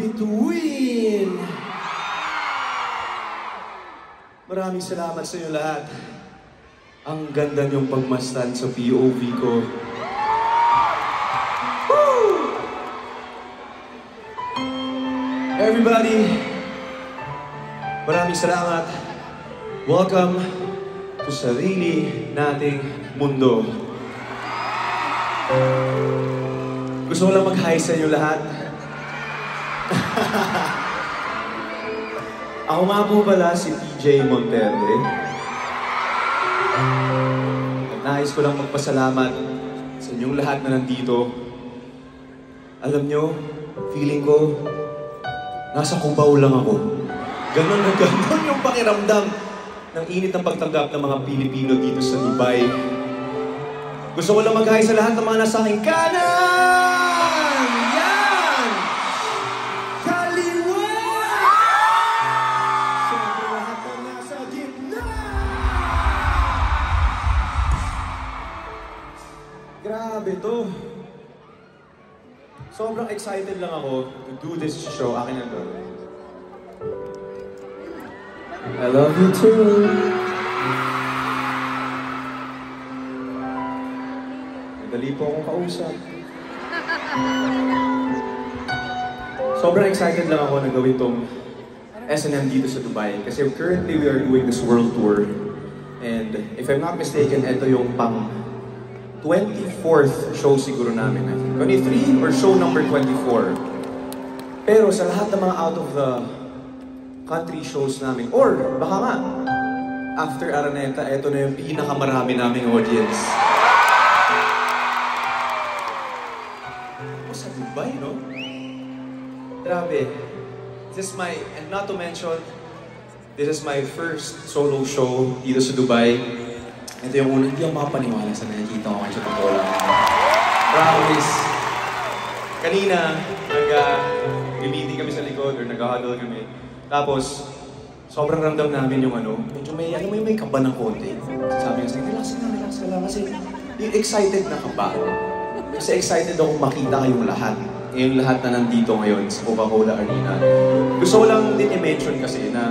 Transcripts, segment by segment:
bituin. Maraming salamat sa inyo lahat. Ang ganda niyong pagmasdan sa POV ko. Woo! Everybody, maraming salamat. Welcome to sarili nating mundo. Gusto ko lang mag-hi sa inyo lahat. Ako nga po pala si PJ Monterde. At nais ko lang magpasalamat sa inyong lahat na nandito. Alam nyo, feeling ko, nasa Cubao lang ako. Ganon na ganon yung pakiramdam ng init ng pagtanggap ng mga Pilipino dito sa Dubai. Gusto ko lang mag-hi sa lahat ng mga nasa aking kanan! Yan! Kaliwa! Siyempre lahat ng nasa gitna! Grabe to. Sobrang excited lang ako to do this show. Akin na to. I love you too. Madali po akong kausap. Sobrang excited lang ako na gawin tong S&M dito sa Dubai. Kasi currently we are doing this world tour. And if I'm not mistaken, ito yung pang 24th show siguro namin. 23 or show number 24. Pero sa lahat ng mga out of the country shows namin, or baka nga, after Araneta, ito na yung pinakamarami naming audience. O sa Dubai, no? Grabe. This is my, and not to mention, this is my first solo show dito sa Dubai. Ito yung unang, hindi ako makapaniwala sa nakikita ko kayo sa totoo lang. Promise. Kanina, nag-meeting kami sa likod or nag-huddle kami. Tapos, sobrang ramdam namin yung medyo may, may kaba ng konti. Sabi niya, relax ka lang. Kasi yung excited na kaba. Kasi excited akong makita kayong lahat. Yung lahat na nandito ngayon sa Coca-Cola Arena. Gusto ko lang din i-mention kasi na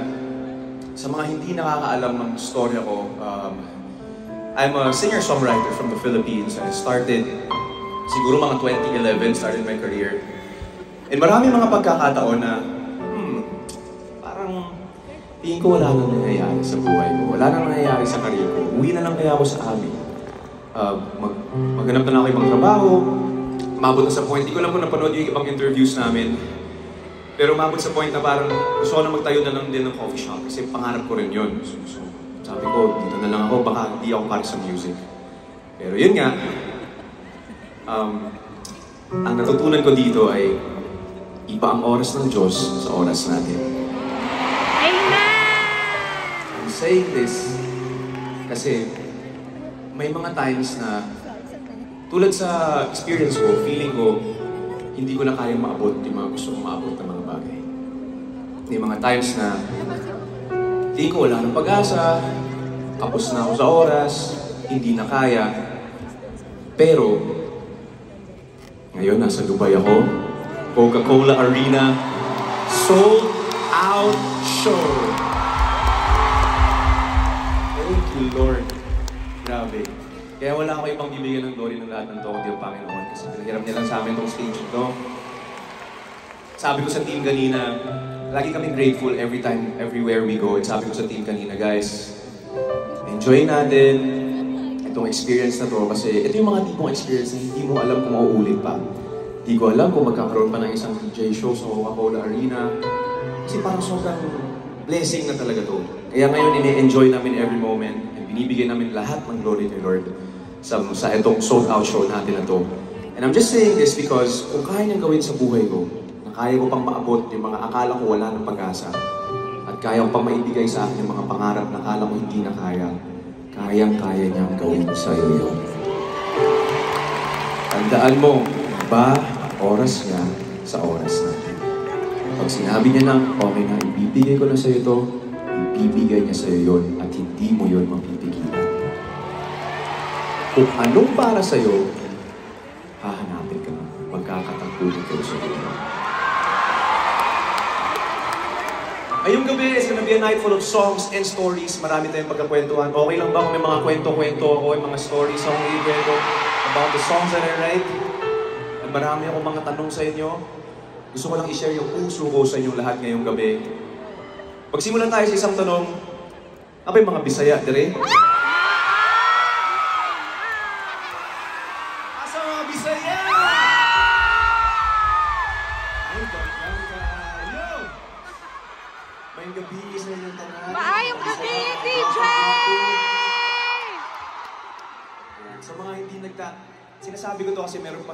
sa mga hindi nakakaalam ng storya ko, I'm a singer-songwriter from the Philippines. I started, siguro mga 2011, started my career. And marami mga pagkakataon na tingin ko wala nang nangyayari sa buhay ko. Wala nang nangyayari sa career ko. Uwi na lang kaya ako sa amin. Maghanap na lang ako ibang trabaho. Umabot na sa point, hindi ko lang po napanood yung ibang interviews namin. Pero umabot sa point na parang gusto ko na magtayo na lang din ng coffee shop kasi pangarap ko rin yun. So, sabi ko, dito na lang ako, baka hindi ako para sa music. Pero yun nga, ang natutunan ko dito ay iba ang oras ng Diyos sa oras natin. Saying this kasi may mga times na tulad sa experience ko, feeling ko hindi ko na kayang maabot yung mga gusto kong maabot ng mga bagay. May mga times na hindi ko wala ng pag-asa, kapos na ako sa oras, hindi na kaya. Pero ngayon nasa Dubai ako, Coca-Cola Arena, sold out show. Thank you, Lord. Grabe. Kaya wala ako ibang bibigyan ng glory ng lahat ng to, kundi ang Panginoon. Kasi pinahiram niya lang sa amin itong stage ito. Sabi ko sa team kanina, lagi kami grateful every time, everywhere we go. And sabi ko sa team kanina, guys, enjoy natin itong experience na to. Kasi ito yung mga tipong experience na hindi mo alam kung mauulit pa. Hindi ko alam kung magkakaroon pa ng isang DJ show sa Coca-Cola Arena. Kasi parang sobrang blessing na talaga to. Kaya ngayon, ini-enjoy namin every moment and binibigyan namin lahat ng glory kay Lord sa itong sold-out show natin na to. And I'm just saying this because kung kaya niyang gawin sa buhay ko, na kaya ko pang maabot yung mga akala ko wala ng pag-asa, at kaya ko pang maibigay sa akin yung mga pangarap na akala ko hindi na kaya, kayang-kaya niyang gawin sa iyo yun. Tandaan mo, ba oras niya sa oras natin. Pag sinabi niya na, okay na, ibibigay ko na sa iyo to, ibibigay niya sa iyo yun at hindi mo yun mapipigilan. Kung anong para sa iyo, hahanapin ka na, magkakatagpunin kayo sa iyo. gabi, it's gonna be a night full of songs and stories. Marami tayong pagkakwentuhan. Okay lang ba kung may mga kwento-kwento o mga stories akong ikwento about the songs that I write? At marami akong mga tanong sa inyo. Gusto ko lang i-share yung puso ko sa inyong lahat ngayong gabi. Pagsimulan tayo sa isang tanong, ano ba yung mga Bisaya, dire? Asa mga Bisaya? Ay, bakang kayo! May gabi sa inyong tanan. Maayong gabi, DJ! Sa mga hindi sinasabi ko to kasi meron po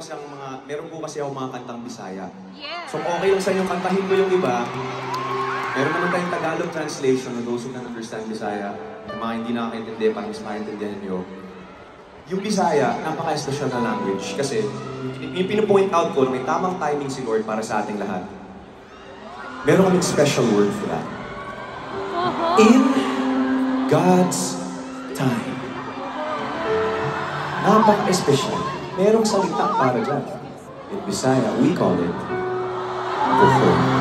kasi ako mga kantang Bisaya. Yeah. So okay lang sa inyo kantahin ko yung iba. Meron naman tayong Tagalog translation na those who can understand Bisaya. Yung mga hindi nakakaintindi, para mas maintindihan nyo. Yung Bisaya, napaka-espesyal na language. Kasi yung pinu-point out ko na may tamang timing si Lord para sa ating lahat. Meron kaming special word for that. In God's time. Napaka-espesyal. Merong salita para dyan. In Bisaya, we call it Bukod.